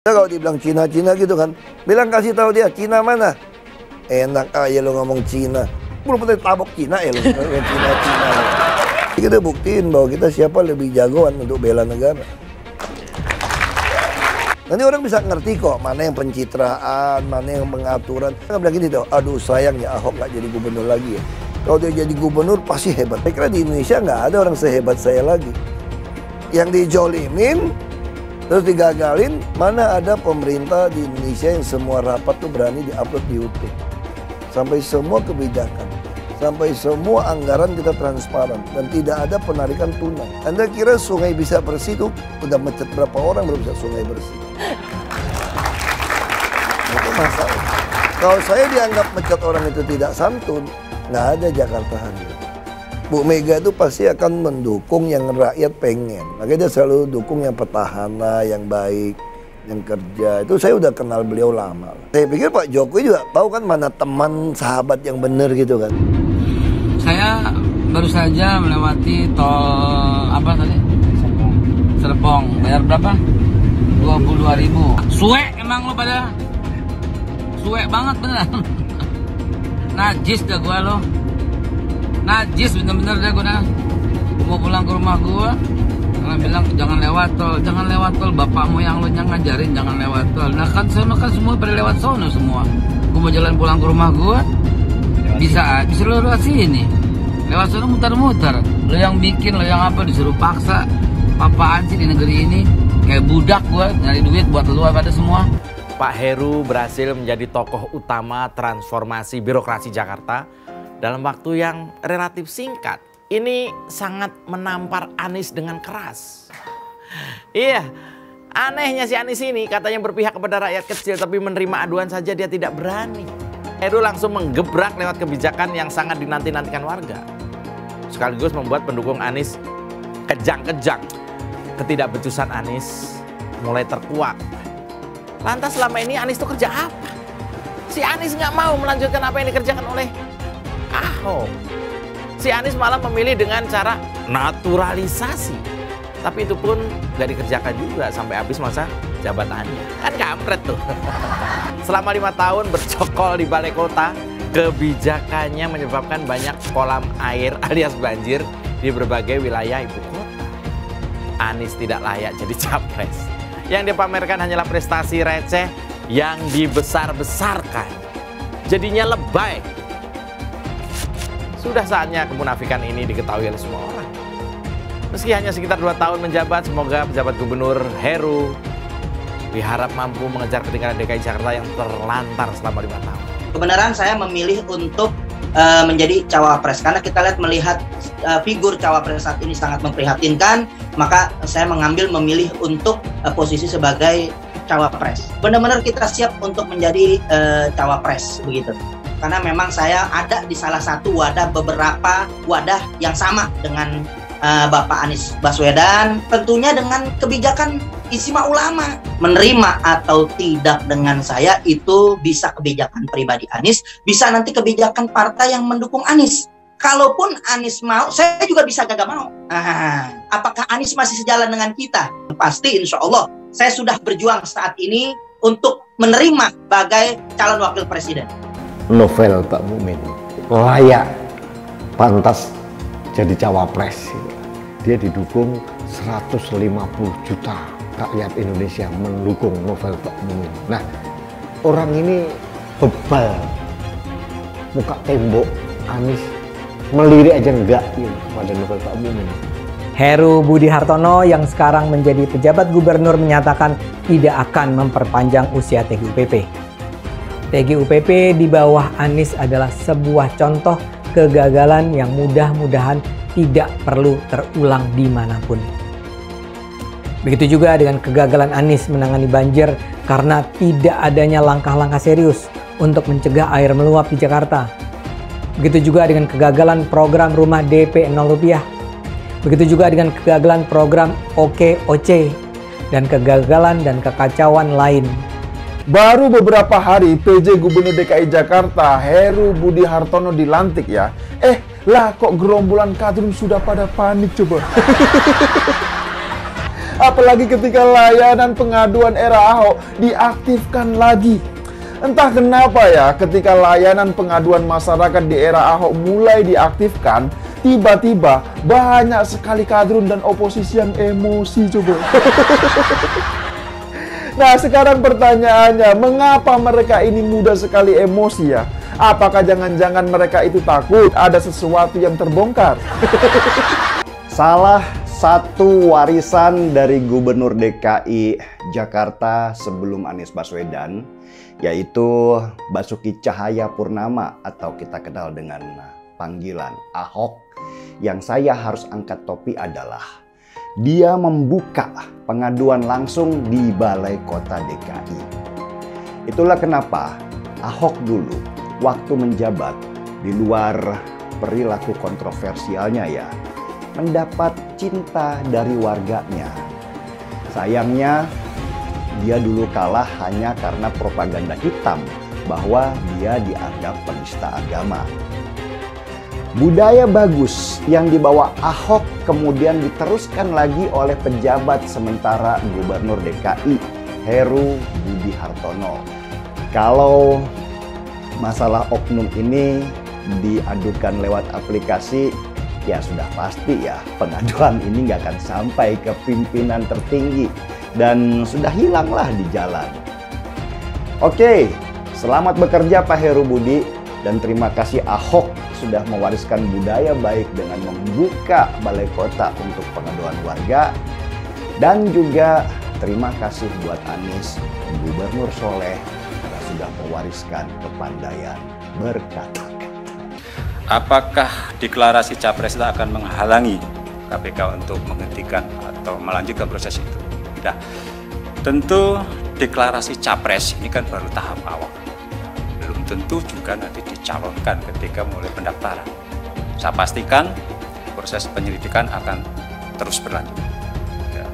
Kalau dibilang Cina-Cina gitu kan, bilang kasih tahu dia Cina mana? Enak aja lo ngomong Cina. Belum pernah tabok Cina ya lo Cina-Cina. Kita buktiin bahwa kita siapa lebih jagoan untuk bela negara. Nanti orang bisa ngerti kok mana yang pencitraan, mana yang pengaturan. Nggak bilang gini tuh, aduh sayangnya Ahok nggak jadi gubernur lagi ya. Kalau dia jadi gubernur pasti hebat. Saya kira di Indonesia nggak ada orang sehebat saya lagi. Yang dijolimin, terus digagalin, mana ada pemerintah di Indonesia yang semua rapat tuh berani diupload di YouTube. Sampai semua kebijakan, sampai semua anggaran kita transparan dan tidak ada penarikan tunai. Anda kira sungai bisa bersih tuh udah mencet berapa orang baru bisa sungai bersih? Itu masalah. Kalau saya dianggap mencet orang itu tidak santun, nggak ada Jakarta hadir. Bu Mega itu pasti akan mendukung yang rakyat pengen. Makanya dia selalu dukung yang petahana, yang baik, yang kerja. Itu saya udah kenal beliau lama. Saya pikir Pak Jokowi juga tahu kan mana teman, sahabat yang benar gitu kan. Saya baru saja melewati tol apa tadi? Serpong. Bayar berapa? 22.000. Suwe emang lo pada. Suwe banget beneran. Najis dah gua lo. Najis bener-bener deh gue dah. Mau pulang ke rumah gue, karena bilang jangan lewat tol, bapakmu yang lo ngajarin jangan lewat tol. Nah kan sono kan semua pada lewat sono semua. Gue mau jalan pulang ke rumah gue, bisa lewat sini. Lewat sono muter-muter. Lo yang bikin, lo yang apa disuruh paksa. Apaan sih di negeri ini? Kayak budak gue nyari duit buat lo pada semua. Pak Heru berhasil menjadi tokoh utama transformasi birokrasi Jakarta dalam waktu yang relatif singkat. Ini sangat menampar Anies dengan keras. Iya, anehnya si Anies ini katanya berpihak kepada rakyat kecil, tapi menerima aduan saja dia tidak berani. Heru langsung menggebrak lewat kebijakan yang sangat dinanti-nantikan warga. Sekaligus membuat pendukung Anies kejang-kejang. Ketidakbecusan Anies mulai terkuak. Lantas selama ini Anies itu kerja apa? Si Anies nggak mau melanjutkan apa yang dikerjakan oleh Ahok. Si Anies malah memilih dengan cara naturalisasi. Tapi itu pun gak dikerjakan juga sampai habis masa jabatannya. Kan kampret tuh. Selama 5 tahun bercokol di balai kota, kebijakannya menyebabkan banyak kolam air alias banjir di berbagai wilayah ibu kota. Anies tidak layak jadi capres. Yang dipamerkan hanyalah prestasi receh yang dibesar-besarkan. Jadinya lebay. Sudah saatnya kemunafikan ini diketahui oleh semua orang. Meski hanya sekitar 2 tahun menjabat, semoga pejabat gubernur Heru diharap mampu mengejar ketinggalan DKI Jakarta yang terlantar selama 5 tahun. Kebenaran saya memilih untuk menjadi cawapres karena kita melihat figur cawapres saat ini sangat memprihatinkan, maka saya memilih untuk posisi sebagai cawapres. Benar-benar kita siap untuk menjadi cawapres begitu. Karena memang saya ada di salah satu beberapa wadah yang sama dengan Bapak Anies Baswedan, tentunya dengan kebijakan Ijtima Ulama. Menerima atau tidak dengan saya itu bisa kebijakan pribadi Anies, bisa nanti kebijakan partai yang mendukung Anies. Kalaupun Anies mau, saya juga bisa gak mau. Apakah Anies masih sejalan dengan kita? Pasti insya Allah saya sudah berjuang saat ini untuk menerima sebagai calon wakil presiden. Novel Pak Mumin layak, pantas jadi cawapres. Dia didukung 150 juta rakyat Indonesia mendukung Novel Pak Mumin. Nah, orang ini bebal, muka tembok. Anies melirik aja enggak gitu pada Novel Pak Mumin. Heru Budi Hartono yang sekarang menjadi pejabat gubernur menyatakan tidak akan memperpanjang usia TGUPP. TGUPP di bawah Anies adalah sebuah contoh kegagalan yang mudah-mudahan tidak perlu terulang dimanapun. Begitu juga dengan kegagalan Anies menangani banjir karena tidak adanya langkah-langkah serius untuk mencegah air meluap di Jakarta. Begitu juga dengan kegagalan program rumah DP 0 rupiah. Begitu juga dengan kegagalan program OKOC dan kegagalan dan kekacauan lain. Baru beberapa hari PJ Gubernur DKI Jakarta Heru Budi Hartono dilantik ya. Lah kok gerombolan kadrun sudah pada panik coba. Apalagi ketika layanan pengaduan era Ahok diaktifkan lagi. Entah kenapa ya, ketika layanan pengaduan masyarakat di era Ahok mulai diaktifkan, tiba-tiba banyak sekali kadrun dan oposisi yang emosi coba. Nah, sekarang pertanyaannya, mengapa mereka ini mudah sekali emosi ya? Apakah jangan-jangan mereka itu takut ada sesuatu yang terbongkar? Salah satu warisan dari Gubernur DKI Jakarta sebelum Anies Baswedan, yaitu Basuki Cahayapurnama atau kita kenal dengan panggilan Ahok, yang saya harus angkat topi adalah dia membuka pengaduan langsung di Balai Kota DKI. Itulah kenapa Ahok dulu waktu menjabat, di luar perilaku kontroversialnya ya, mendapat cinta dari warganya. Sayangnya dia dulu kalah hanya karena propaganda hitam bahwa dia dianggap penista agama. Budaya bagus yang dibawa Ahok kemudian diteruskan lagi oleh pejabat sementara Gubernur DKI Heru Budi Hartono. Kalau masalah oknum ini diadukan lewat aplikasi, ya sudah pasti ya pengaduan ini nggak akan sampai ke pimpinan tertinggi dan sudah hilanglah di jalan. Oke, selamat bekerja Pak Heru Budi dan terima kasih Ahok sudah mewariskan budaya baik dengan membuka balai kota untuk pengaduan warga. Dan juga terima kasih buat Anies, Gubernur Soleh, karena sudah mewariskan kepandaian berkata-kata. Apakah deklarasi Capres itu akan menghalangi KPK untuk menghentikan atau melanjutkan proses itu? Nah, tentu deklarasi Capres ini kan baru tahap awal. Belum tentu juga nanti dicalonkan ketika mulai pendaftaran. Saya pastikan proses penyelidikan akan terus berlanjut ya,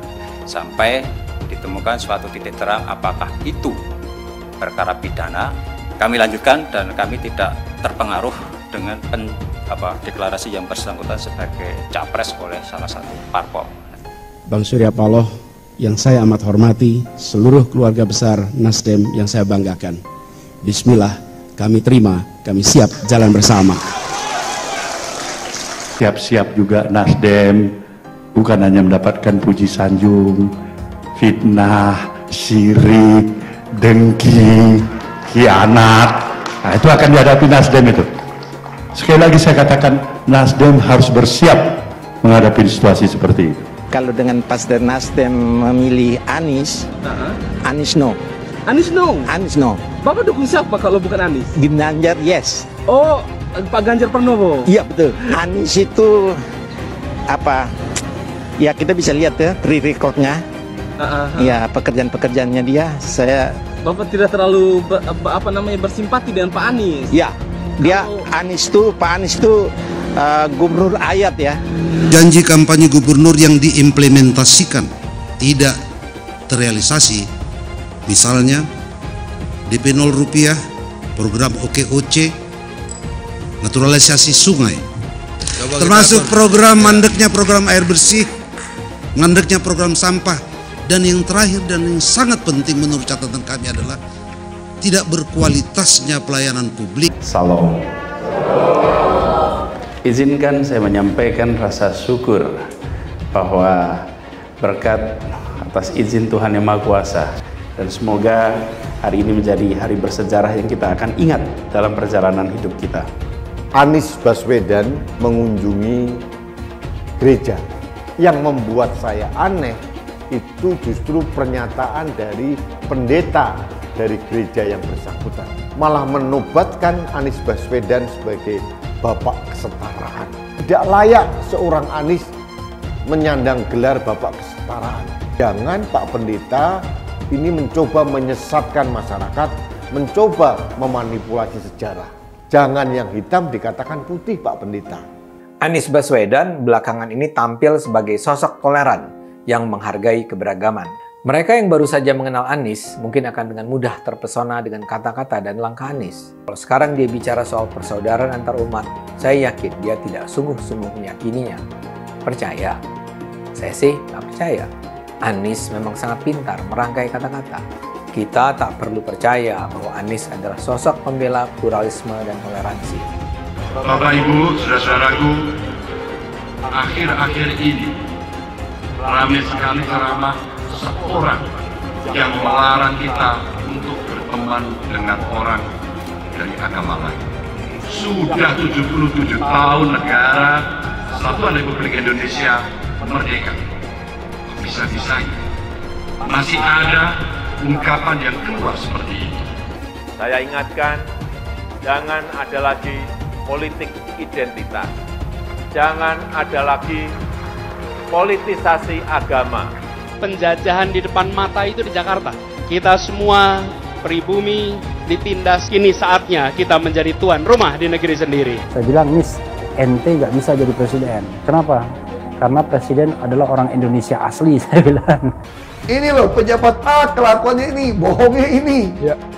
sampai ditemukan suatu titik terang apakah itu perkara pidana. Kami lanjutkan dan kami tidak terpengaruh dengan deklarasi yang bersangkutan sebagai capres oleh salah satu parpol. Bang Surya Paloh yang saya amat hormati, seluruh keluarga besar Nasdem yang saya banggakan. Bismillah, kami terima, kami siap jalan bersama. Siap-siap juga Nasdem, bukan hanya mendapatkan puji sanjung, fitnah, syirik, dengki, khianat. Nah, itu akan dihadapi Nasdem itu. Sekali lagi saya katakan, Nasdem harus bersiap menghadapi situasi seperti itu. Kalau dengan pas dari Nasdem memilih Anies, Anies no. Anies no? Anies no. Bapak dukung siapa kalau bukan Anies? Ganjar yes. Oh, Pak Ganjar Pranowo. Iya betul. Anies itu apa? Ya kita bisa lihat ya track recordnya. Ya pekerjaan-pekerjaannya dia. Saya. Bapak tidak terlalu bersimpati dengan Pak Anies. Ya, dia Anies tuh Pak Anies tuh gubernur ayat ya. Janji kampanye gubernur yang diimplementasikan tidak terrealisasi. Misalnya DP 0 rupiah, program OKOC, naturalisasi sungai, termasuk program mandeknya program air bersih, mandeknya program sampah, dan yang terakhir dan yang sangat penting menurut catatan kami adalah tidak berkualitasnya pelayanan publik. Salam. Izinkan saya menyampaikan rasa syukur bahwa berkat atas izin Tuhan Yang Maha Kuasa, dan semoga hari ini menjadi hari bersejarah yang kita akan ingat dalam perjalanan hidup kita. Anies Baswedan mengunjungi gereja. Yang membuat saya aneh itu justru pernyataan dari pendeta dari gereja yang bersangkutan. Malah menobatkan Anies Baswedan sebagai bapak kesetaraan. Tidak layak seorang Anies menyandang gelar bapak kesetaraan. Jangan Pak Pendeta ini mencoba menyesatkan masyarakat, mencoba memanipulasi sejarah. Jangan yang hitam dikatakan putih, Pak Pendeta. Anies Baswedan belakangan ini tampil sebagai sosok toleran yang menghargai keberagaman. Mereka yang baru saja mengenal Anies mungkin akan dengan mudah terpesona dengan kata-kata dan langkah Anies. Kalau sekarang dia bicara soal persaudaraan antar umat, saya yakin dia tidak sungguh-sungguh meyakininya. Percaya? Saya sih nggak percaya. Anies memang sangat pintar merangkai kata-kata. Kita tak perlu percaya bahwa Anies adalah sosok pembela pluralisme dan toleransi. Bapak Ibu, saudara-saudaraku, akhir-akhir ini ramai sekali ceramah seorang yang melarang kita untuk berteman dengan orang dari agama lain. Sudah 77 tahun negara Kesatuan Republik Indonesia merdeka. Bisa-bisanya masih ada ungkapan yang keluar seperti itu. Saya ingatkan, jangan ada lagi politik identitas. Jangan ada lagi politisasi agama. Penjajahan di depan mata itu di Jakarta. Kita semua pribumi ditindas. Kini saatnya kita menjadi tuan rumah di negeri sendiri. Saya bilang, Nis, ente nggak bisa jadi presiden. Kenapa? Karena presiden adalah orang Indonesia asli, saya bilang. Ini loh pejabat A kelakuannya ini, bohongnya ini,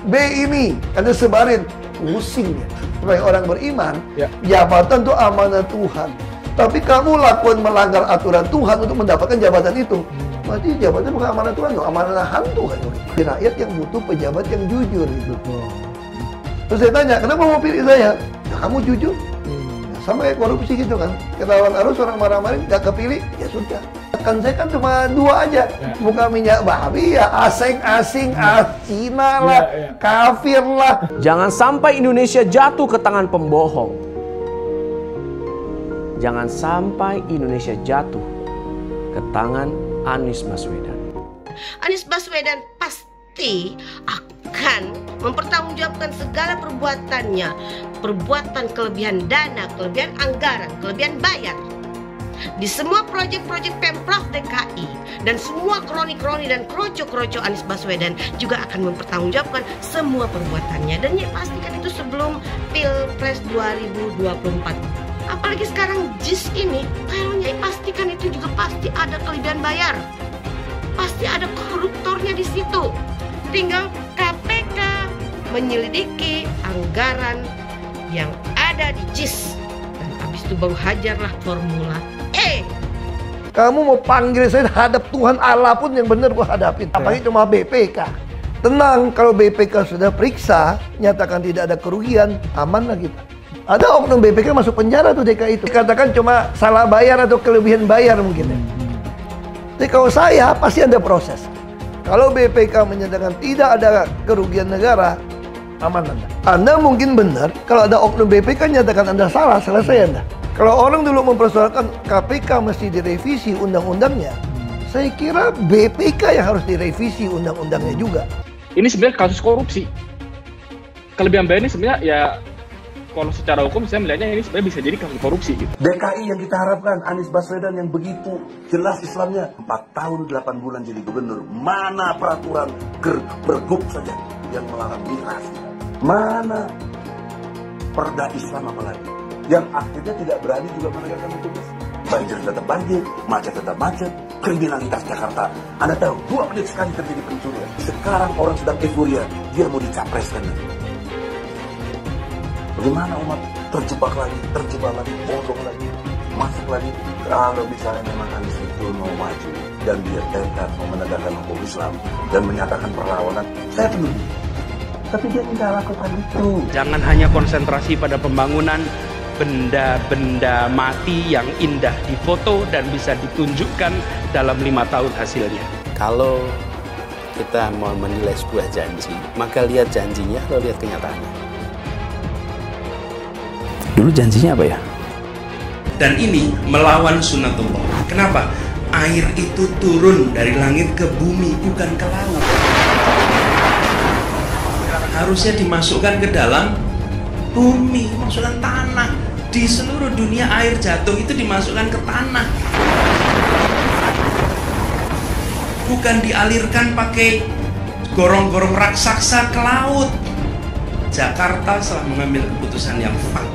B ini, Anda sebarin, pusing ya. Sebagai orang beriman, jabatan itu amanah Tuhan. Tapi kamu lakukan melanggar aturan Tuhan untuk mendapatkan jabatan itu. Berarti jabatan bukan amanah Tuhan, amanahan Tuhan. Rakyat yang butuh pejabat yang jujur gitu. Terus saya tanya, kenapa mau pilih saya? Ya, kamu jujur. Sama kayak korupsi gitu kan. Ketahuan arus orang marah-marah nggak kepilih, ya sudah. Kan saya kan cuma 2 aja. Bukan minyak babi ya, asing-asing, Cina lah, kafir lah. Jangan sampai Indonesia jatuh ke tangan pembohong. Jangan sampai Indonesia jatuh ke tangan Anies Baswedan. Anies Baswedan pasti akan mempertanggungjawabkan segala perbuatannya. Perbuatan kelebihan dana, kelebihan anggaran, kelebihan bayar. Di semua proyek-proyek Pemprov DKI dan semua kroni-kroni dan kroco-kroco Anies Baswedan juga akan mempertanggungjawabkan semua perbuatannya. Dan ya pastikan itu sebelum Pilpres 2024. Apalagi sekarang JIS ini, kayaknya pastikan itu juga pasti ada kelebihan bayar. Pasti ada koruptornya di situ. Tinggal KPK menyelidiki anggaran yang ada di JIS. Dan habis itu baru hajarlah formula E. Kamu mau panggil saya hadap Tuhan Allah pun yang benar gua hadapin. Apalagi cuma BPK. Tenang, kalau BPK sudah periksa, nyatakan tidak ada kerugian, aman lah kita. Ada oknum BPK masuk penjara tuh DKI itu. Dikatakan cuma salah bayar atau kelebihan bayar mungkin ya. Jadi kalau saya pasti ada proses. Kalau BPK menyatakan tidak ada kerugian negara, aman Anda. Anda mungkin benar, kalau ada oknum BPK nyatakan Anda salah, selesai Anda. Kalau orang dulu mempersoalkan KPK mesti direvisi undang-undangnya, saya kira BPK yang harus direvisi undang-undangnya juga. Ini sebenarnya kasus korupsi. Kelebihan bayar ini sebenarnya ya, kalau secara hukum saya melihatnya ini sebenarnya bisa jadi kasus korupsi gitu. DKI yang kita harapkan, Anies Baswedan yang begitu jelas Islamnya, 4 tahun 8 bulan jadi gubernur. Mana peraturan pergub saja yang melarang miras? Mana perda Islam apalagi? Yang akhirnya tidak berani juga menegakkan hukum. Banjir tetap banjir, macet tetap macet, kriminalitas Jakarta. Anda tahu, 2 menit sekali terjadi pencurian. Sekarang orang sedang euforia, dia mau dicapreskan. Bagaimana umat terjebak lagi, bodoh lagi, masuk lagi. Kalau misalnya memang Anies itu mau maju dan dia tekad mau menegakkan hukum Islam dan menyatakan perlawanan, saya peduli. Tapi dia tidak lakukan itu. Jangan hanya konsentrasi pada pembangunan benda-benda mati yang indah difoto dan bisa ditunjukkan dalam 5 tahun hasilnya. Kalau kita mau menilai sebuah janji, maka lihat janjinya atau lihat kenyataannya. Dulu janjinya apa ya? Dan ini melawan sunnatullah. Kenapa? Air itu turun dari langit ke bumi, bukan ke laut. Harusnya dimasukkan ke dalam bumi, masukkan tanah. Di seluruh dunia air jatuh itu dimasukkan ke tanah. Bukan dialirkan pakai gorong-gorong raksasa ke laut. Jakarta telah mengambil keputusan yang fatal.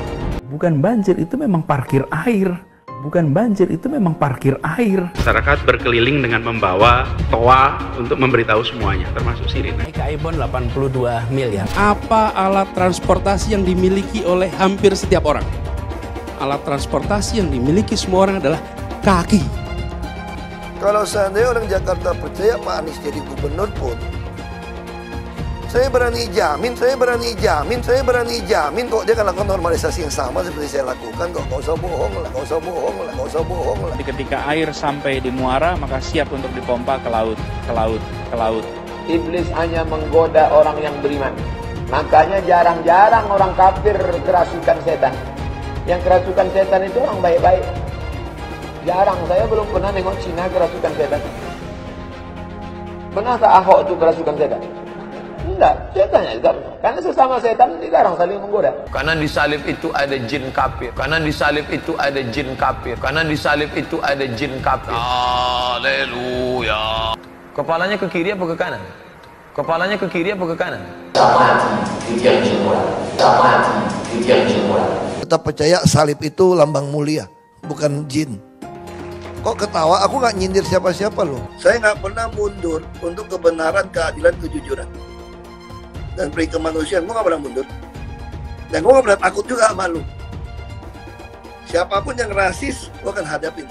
Bukan banjir, itu memang parkir air. Bukan banjir, itu memang parkir air. Masyarakat berkeliling dengan membawa toa untuk memberitahu semuanya, termasuk sirine. DKI Bond 82 miliar. Apa alat transportasi yang dimiliki oleh hampir setiap orang? Alat transportasi yang dimiliki semua orang adalah kaki. Kalau seandainya orang Jakarta percaya Pak Anies jadi gubernur pun, saya berani jamin kok dia akan lakukan normalisasi yang sama seperti saya lakukan kok. Gak usah bohong lah. Ketika air sampai di muara, maka siap untuk dipompa ke laut. Iblis hanya menggoda orang yang beriman. Makanya jarang-jarang orang kafir kerasukan setan. Yang kerasukan setan itu orang baik-baik. Jarang, saya belum pernah nengok Cina kerasukan setan. Pernahkah Ahok itu kerasukan setan? Enggak, setannya juga. Karena sesama setan dilarang saling menggoda. Karena di salib itu ada jin kafir. Haleluya. Kepalanya ke kiri apa ke kanan? Tetap percaya salib itu lambang mulia, bukan jin. Kok ketawa? Aku nggak nyindir siapa-siapa loh. Saya nggak pernah mundur untuk kebenaran, keadilan, kejujuran. Dan peri kemanusiaan, gue gak pernah mundur. Dan gue gak pernah takut juga sama lu. Siapapun yang rasis, gue akan hadapin.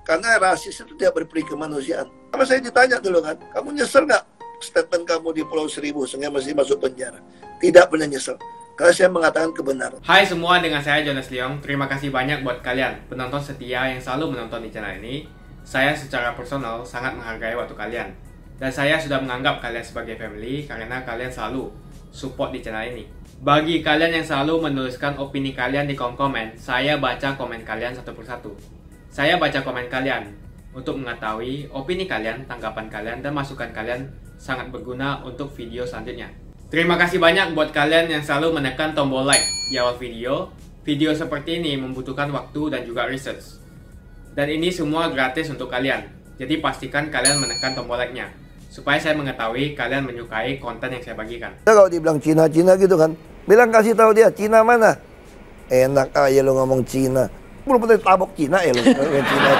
Karena rasis itu tidak berperi kemanusiaan. Sama saya ditanya dulu kan, kamu nyesel gak statement kamu di Pulau Seribu sehingga masih masuk penjara? Tidak pernah nyesel. Karena saya mengatakan kebenaran. Hai semua, dengan saya Jonas Leong. Terima kasih banyak buat kalian, penonton setia yang selalu menonton di channel ini. Saya secara personal sangat menghargai waktu kalian. Dan saya sudah menganggap kalian sebagai family karena kalian selalu support di channel ini. Bagi kalian yang selalu menuliskan opini kalian di kolom komen, saya baca komen kalian satu persatu. Saya baca komen kalian untuk mengetahui opini kalian, tanggapan kalian, dan masukan kalian sangat berguna untuk video selanjutnya. Terima kasih banyak buat kalian yang selalu menekan tombol like di awal video. Video seperti ini membutuhkan waktu dan juga research. Dan ini semua gratis untuk kalian. Jadi pastikan kalian menekan tombol like-nya, supaya saya mengetahui kalian menyukai konten yang saya bagikan. Kalau dibilang Cina gitu kan, bilang kasih tahu dia Cina mana? Enak aja lo ngomong Cina. Belum pernah tabok Cina ya lo. Cina.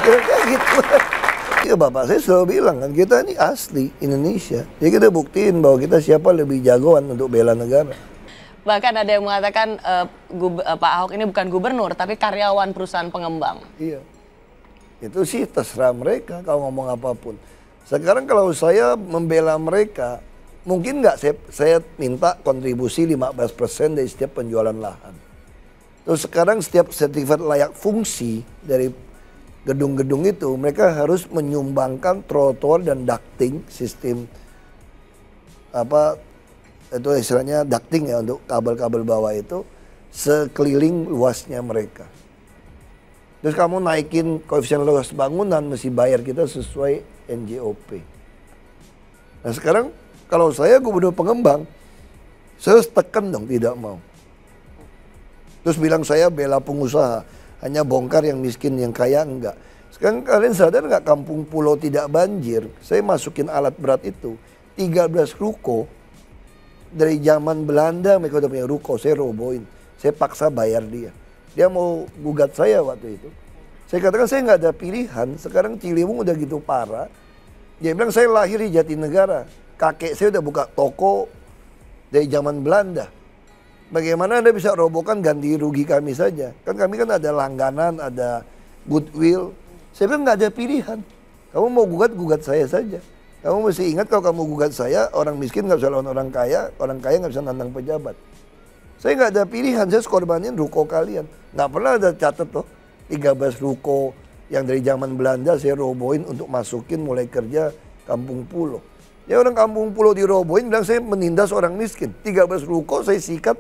Kayak gitu. Ya bapak saya selalu bilang kan, kita ini asli Indonesia. Jadi kita buktiin bahwa kita siapa lebih jagoan untuk bela negara. Bahkan ada yang mengatakan Pak Ahok ini bukan gubernur, tapi karyawan perusahaan pengembang. Iya. Itu sih terserah mereka kalau ngomong apapun. Sekarang kalau saya membela mereka, mungkin nggak saya minta kontribusi 15% dari setiap penjualan lahan. Terus sekarang setiap sertifikat layak fungsi dari gedung-gedung itu, mereka harus menyumbangkan trotoar dan ducting, sistem apa itu istilahnya ducting ya, untuk kabel-kabel bawah itu sekeliling luasnya mereka. Terus kamu naikin koefisien luas bangunan, mesti bayar kita sesuai NJOP. Nah sekarang kalau saya gubernur pengembang, saya harus tekan dong, tidak mau. Terus bilang saya bela pengusaha, hanya bongkar yang miskin, yang kaya enggak. Sekarang kalian sadar nggak kampung pulau tidak banjir? Saya masukin alat berat itu, 13 ruko. Dari zaman Belanda mereka udah punya ruko, saya robohin. Saya paksa bayar dia. Dia mau gugat saya waktu itu. Saya katakan saya nggak ada pilihan. Sekarang Ciliwung udah gitu parah. Dia bilang saya lahir di Jatinegara. Kakek saya udah buka toko dari zaman Belanda. Bagaimana Anda bisa robohkan, ganti rugi kami saja? Kan kami kan ada langganan, ada goodwill. Saya bilang nggak ada pilihan. Kamu mau gugat saya saja. Kamu mesti ingat kalau kamu gugat saya, orang miskin nggak bisa lawan orang kaya nggak bisa nantang pejabat. Saya nggak ada pilihan, saya harus korbanin ruko kalian. Nggak pernah ada catat loh, 13 ruko yang dari zaman Belanda saya robohin untuk masukin mulai kerja kampung pulau. Ya orang kampung pulau dirobohin, bilang saya menindas orang miskin. 13 ruko saya sikat,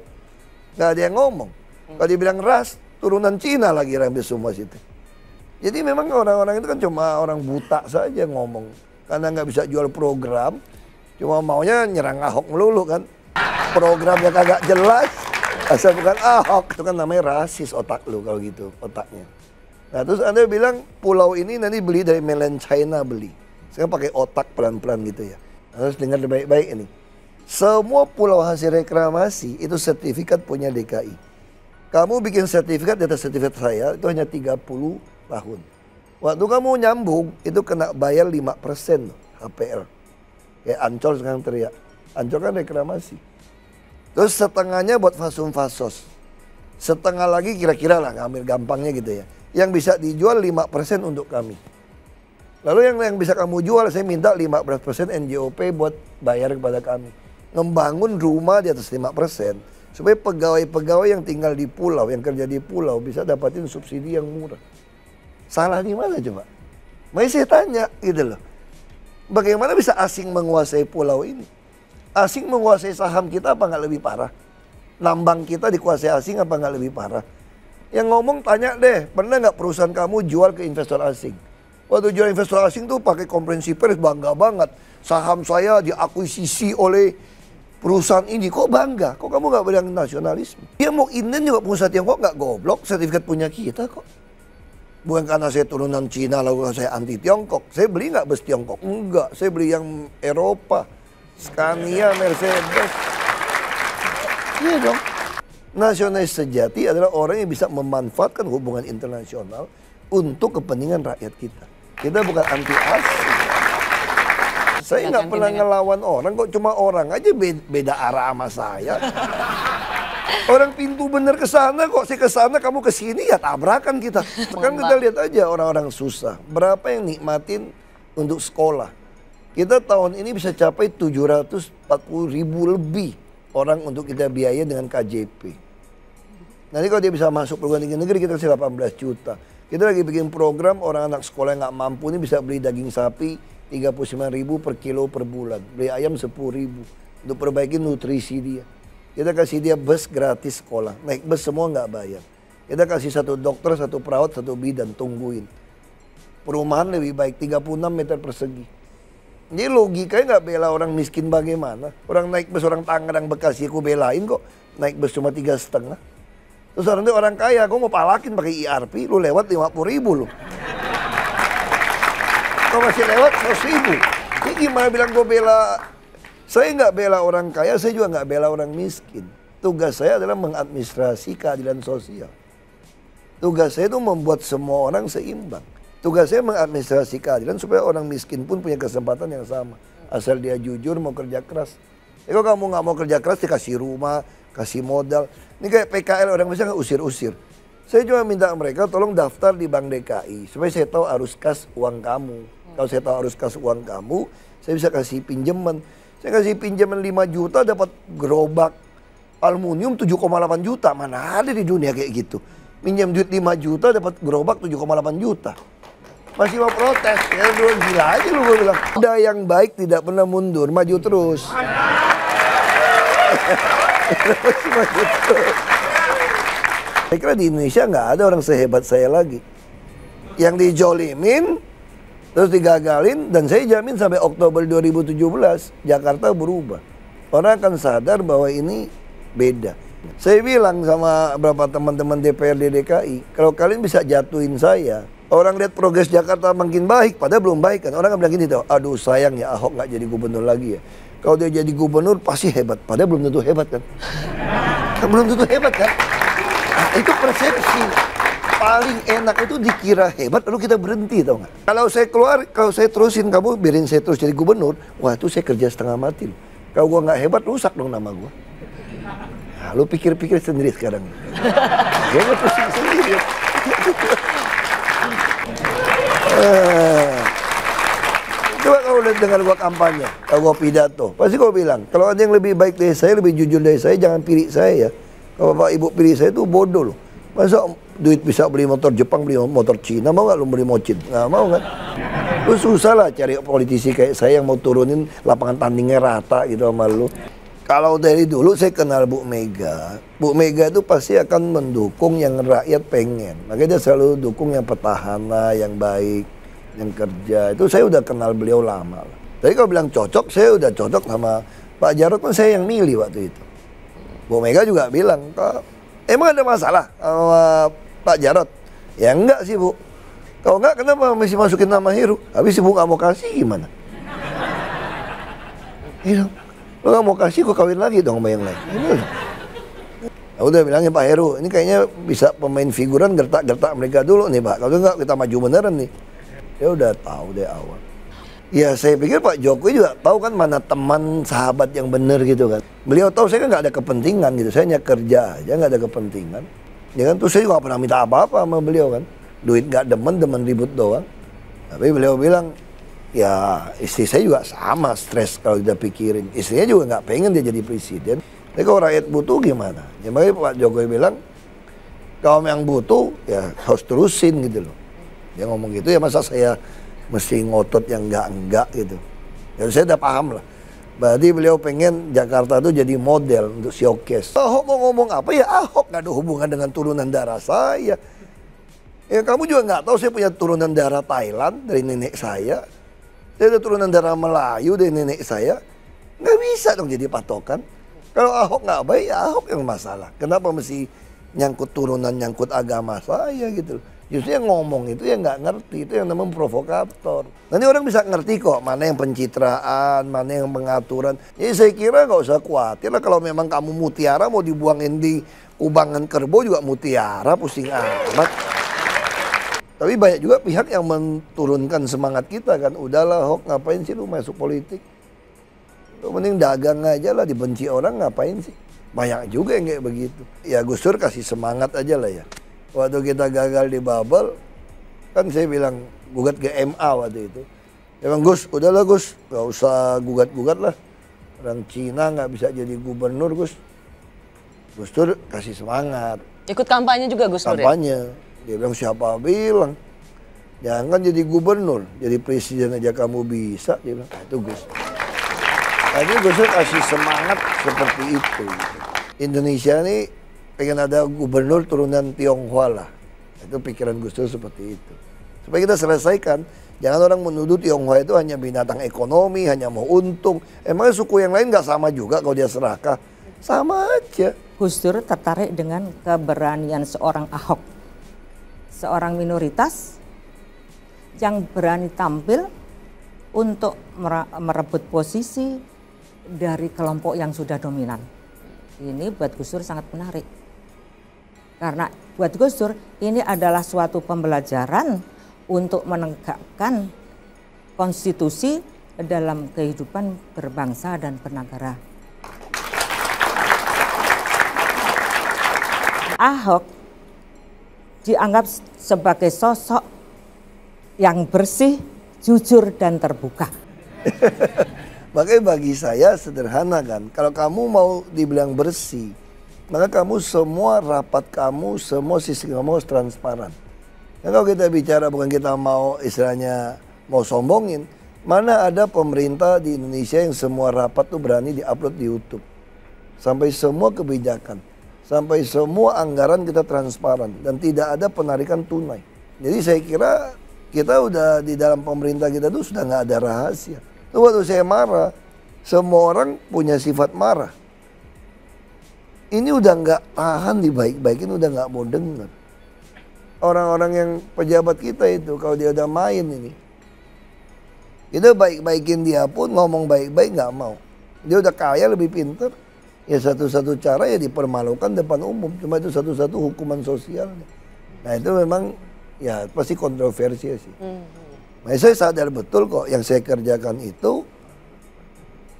nggak ada yang ngomong. Kalau dibilang ras, turunan Cina lagi ramai semua situ. Jadi memang orang-orang itu kan cuma orang buta saja ngomong. Karena nggak bisa jual program, cuma maunya nyerang Ahok melulu kan. Programnya kagak jelas, asal bukan Ahok. Itu kan namanya rasis otak lu kalau gitu, otaknya. Nah terus Anda bilang pulau ini nanti beli dari mainland China beli. Sekarang pakai otak pelan-pelan gitu ya. Harus dengar baik-baik ini. Semua pulau hasil reklamasi itu sertifikat punya DKI. Kamu bikin sertifikat, data sertifikat saya itu hanya 30 tahun. Waktu kamu nyambung itu kena bayar 5% HPL. Kayak Ancol sekarang teriak. Ancol kan reklamasi. Terus setengahnya buat fasum fasos. Setengah lagi kira-kira lah, ngambil gampangnya gitu ya. Yang bisa dijual 5% untuk kami. Lalu yang bisa kamu jual, saya minta 15% NJOP buat bayar kepada kami. Membangun rumah di atas 5%. Supaya pegawai-pegawai yang tinggal di pulau, yang kerja di pulau bisa dapatin subsidi yang murah. Salah di mana coba? Makanya saya tanya gitu loh. Bagaimana bisa asing menguasai pulau ini? Asing menguasai saham kita apa nggak lebih parah? Nambang kita dikuasai asing apa nggak lebih parah? Yang ngomong tanya deh, pernah nggak perusahaan kamu jual ke investor asing? Waktu jual investor asing tuh pakai konferensi pers bangga banget. Saham saya diakuisisi oleh perusahaan ini. Kok bangga? Kok kamu nggak bilang nasionalisme? Dia mau inden juga pengusaha Tiongkok nggak goblok. Sertifikat punya kita kok. Bukan karena saya turunan Cina lalu saya anti Tiongkok. Saya beli nggak bus Tiongkok? Enggak. Saya beli yang Eropa. Scania, Mercedes. Iya dong. Nasionalis sejati adalah orang yang bisa memanfaatkan hubungan internasional untuk kepentingan rakyat kita. Kita bukan anti asing. Saya nggak pernah ngelawan orang, kok cuma orang aja beda arah sama saya. Orang pintu bener ke sana kok, saya ke sana kamu ke sini ya tabrakan kita. Sekarang kita lihat aja orang-orang susah. Berapa yang nikmatin untuk sekolah? Kita tahun ini bisa capai 740.000 lebih orang untuk kita biaya dengan KJP. Nanti kalau dia bisa masuk perguruan tinggi negeri kita kasih 18 juta. Kita lagi bikin program orang anak sekolah yang nggak mampu ini bisa beli daging sapi 39.000 per kilo per bulan. Beli ayam 10.000 untuk perbaiki nutrisi dia. Kita kasih dia bus gratis sekolah. Naik bus semua nggak bayar. Kita kasih 1 dokter, 1 perawat, 1 bidan, tungguin. Perumahan lebih baik 36 meter persegi. Jadi logikanya nggak bela orang miskin bagaimana? Orang naik bus orang Tangerang Bekasi aku belain kok. Naik bus cuma 3,5. Terus orang kaya, aku mau palakin pakai IRP, lu lewat 50.000 lu. Kau masih lewat 100.000. Ini gimana bilang gue bela? Saya nggak bela orang kaya, saya juga nggak bela orang miskin. Tugas saya adalah mengadministrasi keadilan sosial. Tugas saya itu membuat semua orang seimbang. Tugas saya mengadministrasi keadilan supaya orang miskin pun punya kesempatan yang sama. Asal dia jujur mau kerja keras. Kalau kamu nggak mau kerja keras, dikasih rumah, kasih modal. Ini kayak PKL orang bisa nggak usir-usir. Saya cuma minta mereka tolong daftar di Bank DKI. Supaya saya tahu arus kas uang kamu. Kalau saya tahu arus kas uang kamu, saya bisa kasih pinjaman. Saya kasih pinjaman 5 juta dapat gerobak aluminium 7,8 juta. Mana ada di dunia kayak gitu. Minjam duit 5 juta dapat gerobak 7,8 juta. Masih mau protes. Ya lu gila aja lu gue bilang. Ada yang baik tidak pernah mundur, maju terus. Saya kira di Indonesia nggak ada orang sehebat saya lagi. Yang dijolimin, terus digagalin, dan saya jamin sampai Oktober 2017, Jakarta berubah. Orang akan sadar bahwa ini beda. Saya bilang sama beberapa teman-teman DPRD DKI, kalau kalian bisa jatuhin saya, orang lihat progres Jakarta makin baik, padahal belum baik kan. Orang akan bilang gini tuh, aduh sayang ya Ahok nggak jadi gubernur lagi ya. Kalau dia jadi gubernur pasti hebat, padahal belum tentu hebat kan. Belum tentu hebat kan. Nah, itu persepsi. Paling enak itu dikira hebat lalu kita berhenti tau nggak. Kalau saya keluar, kalau saya terusin kamu biarin saya terus jadi gubernur, wah itu saya kerja setengah mati loh. Kalau gua nggak hebat rusak dong nama gua. Nah, lu pikir-pikir sendiri sekarang. Kayaknya pusing sendiri. Coba kalau udah dengar gua kampanye, kalau gua pidato, pasti gua bilang, kalau ada yang lebih baik dari saya, lebih jujur dari saya, jangan pilih saya ya. Kalau Bapak Ibu pilih saya itu bodoh loh. Masa duit bisa beli motor Jepang, beli motor Cina, mau gak lu beli mocin? Nggak mau kan? Lu susah lah cari politisi kayak saya yang mau turunin lapangan tandingnya rata gitu sama lu. Kalau dari dulu saya kenal Bu Mega. Bu Mega itu pasti akan mendukung yang rakyat pengen. Makanya dia selalu dukung yang petahana, yang baik, yang kerja. Itu saya udah kenal beliau lama. Tapi kalau bilang cocok, saya udah cocok sama Pak Jarod kan saya yang milih waktu itu. Bu Mega juga bilang, emang ada masalah sama Pak Jarod? Ya enggak sih Bu. Kalau enggak kenapa masih masukin nama Heru? Habis Ibu nggak mau kasih gimana? Iya. Lo nggak mau kasih, kok kawin lagi dong sama yang lain. Aku udah bilangnya Pak Heru, ini kayaknya bisa pemain figuran gertak-gertak mereka dulu nih Pak. Kalau enggak kita maju beneran nih. Dia udah tahu deh awal. Ya saya pikir Pak Jokowi juga tahu kan mana teman sahabat yang bener gitu kan. Beliau tahu saya kan nggak ada kepentingan gitu. Saya hanya kerja aja nggak ada kepentingan. Ya kan terus saya juga nggak pernah minta apa-apa sama beliau kan. duit nggak demen ribut doang. Tapi beliau bilang, ya istri saya juga sama stres kalau kita pikirin. Istrinya juga nggak pengen dia jadi presiden. Tapi kalau rakyat butuh gimana? Ya makanya Pak Jokowi bilang, kaum yang butuh ya harus terusin gitu loh. Dia ngomong gitu, ya masa saya mesti ngotot yang enggak gitu. Ya saya udah paham lah. Berarti beliau pengen Jakarta tuh jadi model untuk showcase. Ahok mau ngomong apa ya Ahok, nggak ada hubungan dengan turunan darah saya. Ya kamu juga nggak tahu saya punya turunan darah Thailand dari nenek saya. Saya ada turunan darah Melayu dari nenek saya. Nggak bisa dong jadi patokan. Kalau Ahok nggak baik ya Ahok yang masalah. Kenapa mesti nyangkut turunan, nyangkut agama saya gitu. Justru yang ngomong itu yang nggak ngerti, itu yang namanya provokator. Nanti orang bisa ngerti kok mana yang pencitraan, mana yang pengaturan. Jadi saya kira nggak usah khawatir lah kalau memang kamu mutiara mau dibuangin di kubangan kerbau juga mutiara, pusing amat. Tapi banyak juga pihak yang menurunkan semangat kita kan. Udahlah Ahok, ngapain sih lu masuk politik? Lu mending dagang aja lah, dibenci orang ngapain sih? Banyak juga yang kayak begitu. Ya Gus Dur kasih semangat aja lah ya. Waktu kita gagal di Babel, kan saya bilang gugat ke MA waktu itu. Ya Bang Gus, udahlah Gus, gak usah gugat-gugat lah. Orang Cina gak bisa jadi gubernur Gus. Gus Dur kasih semangat. Ikut kampanye juga Gus Dur ya? Kampanye. Dia bilang siapa bilang. Jangan jadi gubernur, jadi presiden aja kamu bisa. Dia bilang, itu Gus. Tadi Gus Dur kasih semangat seperti itu. Indonesia ini pengen ada gubernur turunan Tionghoa lah. Itu pikiran Gus Dur seperti itu. Supaya kita selesaikan, jangan orang menuduh Tionghoa itu hanya binatang ekonomi, hanya mau untung. Emangnya suku yang lain nggak sama juga kalau dia serakah? Sama aja. Gus Dur tertarik dengan keberanian seorang Ahok. Seorang minoritas yang berani tampil untuk merebut posisi dari kelompok yang sudah dominan. Ini buat Gus Dur sangat menarik. Karena buat Gus Dur ini adalah suatu pembelajaran untuk menegakkan konstitusi dalam kehidupan berbangsa dan bernegara. Ahok dianggap sebagai sosok yang bersih, jujur dan terbuka. Makanya bagi saya sederhana kan, kalau kamu mau dibilang bersih, maka kamu semua rapat kamu, semua sisi kamu harus transparan. Dan kalau kita bicara bukan kita mau istilahnya mau sombongin, mana ada pemerintah di Indonesia yang semua rapat tuh berani diupload di YouTube. Sampai semua kebijakan, sampai semua anggaran kita transparan dan tidak ada penarikan tunai. Jadi saya kira kita udah di dalam pemerintah kita tuh sudah nggak ada rahasia. Tuh waktu saya marah, semua orang punya sifat marah. Ini udah nggak tahan dibaik-baikin, udah nggak mau dengar. Orang-orang yang pejabat kita itu kalau dia udah main ini, kita baik-baikin dia pun ngomong baik-baik nggak mau. Dia udah kaya lebih pintar, ya satu-satu cara ya dipermalukan depan umum. Cuma itu satu-satu hukuman sosialnya. Nah itu memang ya pasti kontroversi sih. Nah, saya sadar betul kok yang saya kerjakan itu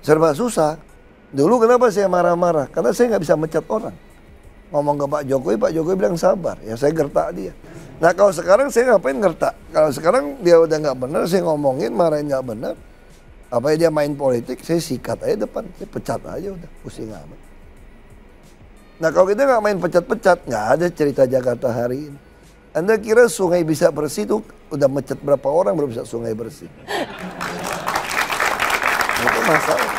serba susah. Dulu kenapa saya marah-marah? Karena saya nggak bisa mecat orang. Ngomong ke Pak Jokowi bilang sabar. Ya saya gertak dia. Nah kalau sekarang saya ngapain gertak? Kalau sekarang dia udah nggak benar, saya ngomongin, marahin nggak benar. Apa dia main politik, saya sikat aja depan. Saya pecat aja udah, pusing amat. Nah kalau kita nggak main pecat-pecat, nggak ada cerita Jakarta hari ini. Anda kira sungai bisa bersih tuh udah mecat berapa orang baru bisa sungai bersih? Itu masalah.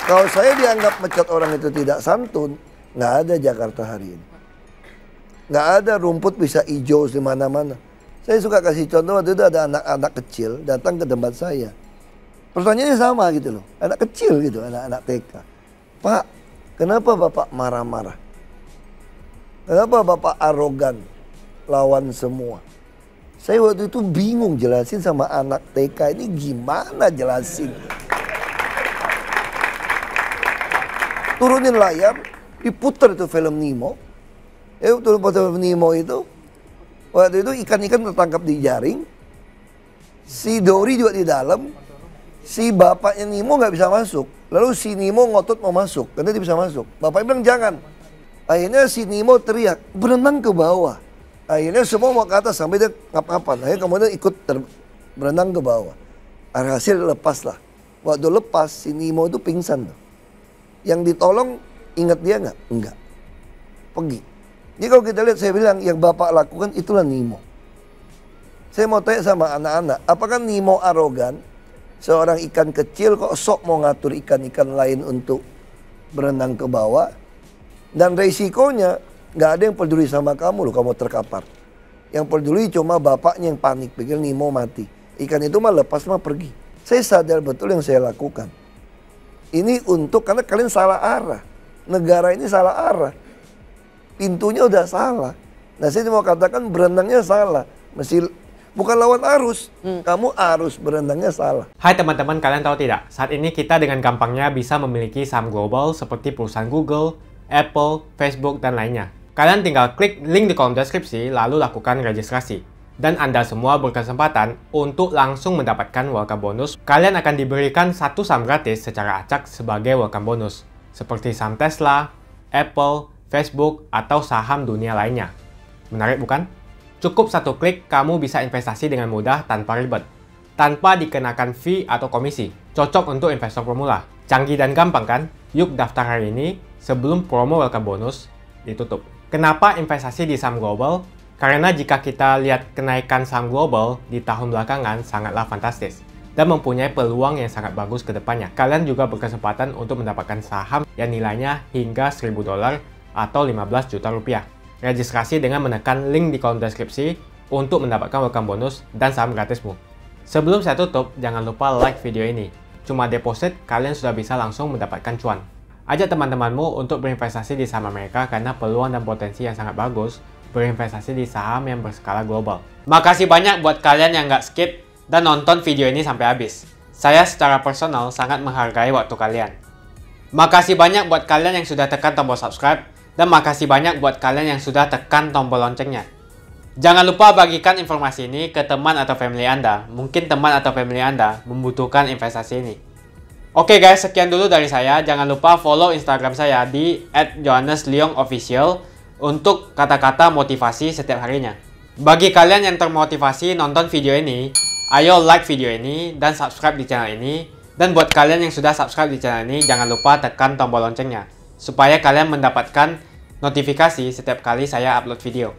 Kalau saya dianggap mecat orang itu tidak santun, nggak ada Jakarta hari ini. Nggak ada rumput bisa hijau di mana-mana. Saya suka kasih contoh, waktu itu ada anak-anak kecil datang ke tempat saya. Pertanyaannya sama gitu loh, anak kecil gitu, anak-anak TK. Pak, kenapa Bapak marah-marah? Kenapa Bapak arogan, lawan semua? Saya waktu itu bingung jelasin sama anak TK ini gimana jelasin. Turunin layar, diputar itu film Nemo. Turun film Nemo itu, waktu itu ikan-ikan tertangkap di jaring. Si Dory juga di dalam. Si bapaknya Nemo nggak bisa masuk. Lalu si Nemo ngotot mau masuk, karena dia bisa masuk. Bapaknya bilang jangan. Akhirnya si Nemo teriak, berenang ke bawah. Akhirnya semua mau ke atas sampai dia ngap-ngapan. Akhirnya kemudian ikut berenang ke bawah. Hasil lepas lah. Waktu lepas si Nemo itu pingsan tuh. Yang ditolong ingat dia nggak? Enggak. Pergi. Jadi kalau kita lihat, saya bilang yang Bapak lakukan itulah Nemo. Saya mau tanya sama anak-anak, apakah Nemo arogan? Seorang ikan kecil kok sok mau ngatur ikan-ikan lain untuk berenang ke bawah? Dan resikonya nggak ada yang peduli sama kamu loh, kamu terkapar. Yang peduli cuma bapaknya yang panik, pikir Nemo mati. Ikan itu mah lepas mah pergi. Saya sadar betul yang saya lakukan. Ini untuk, karena kalian salah arah. Negara ini salah arah. Pintunya udah salah. Nah saya mau katakan berenangnya salah. Mesti bukan lawan arus. Kamu arus berenangnya salah. Hai teman-teman, kalian tahu tidak? Saat ini kita dengan gampangnya bisa memiliki saham global seperti perusahaan Google, Apple, Facebook, dan lainnya. Kalian tinggal klik link di kolom deskripsi lalu lakukan registrasi. Dan Anda semua berkesempatan untuk langsung mendapatkan welcome bonus. Kalian akan diberikan satu saham gratis secara acak sebagai welcome bonus. Seperti saham Tesla, Apple, Facebook, atau saham dunia lainnya. Menarik bukan? Cukup satu klik, kamu bisa investasi dengan mudah tanpa ribet. Tanpa dikenakan fee atau komisi. Cocok untuk investor pemula. Canggih dan gampang kan? Yuk daftar hari ini sebelum promo welcome bonus ditutup. Kenapa investasi di saham global? Karena jika kita lihat kenaikan saham global di tahun belakangan sangatlah fantastis dan mempunyai peluang yang sangat bagus ke depannya. Kalian juga berkesempatan untuk mendapatkan saham yang nilainya hingga $1.000 atau 15 juta rupiah. Registrasi dengan menekan link di kolom deskripsi untuk mendapatkan welcome bonus dan saham gratismu. Sebelum saya tutup, jangan lupa like video ini. Cuma deposit, kalian sudah bisa langsung mendapatkan cuan. Ajak teman-temanmu untuk berinvestasi di saham Amerika karena peluang dan potensi yang sangat bagus berinvestasi di saham yang berskala global. Makasih banyak buat kalian yang nggak skip dan nonton video ini sampai habis. Saya secara personal sangat menghargai waktu kalian. Makasih banyak buat kalian yang sudah tekan tombol subscribe dan makasih banyak buat kalian yang sudah tekan tombol loncengnya. Jangan lupa bagikan informasi ini ke teman atau family Anda. Mungkin teman atau family Anda membutuhkan investasi ini. Oke guys, sekian dulu dari saya. Jangan lupa follow Instagram saya di @johannesleongofficial untuk kata-kata motivasi setiap harinya. Bagi kalian yang termotivasi nonton video ini, ayo like video ini dan subscribe di channel ini. Dan buat kalian yang sudah subscribe di channel ini, jangan lupa tekan tombol loncengnya supaya kalian mendapatkan notifikasi setiap kali saya upload video.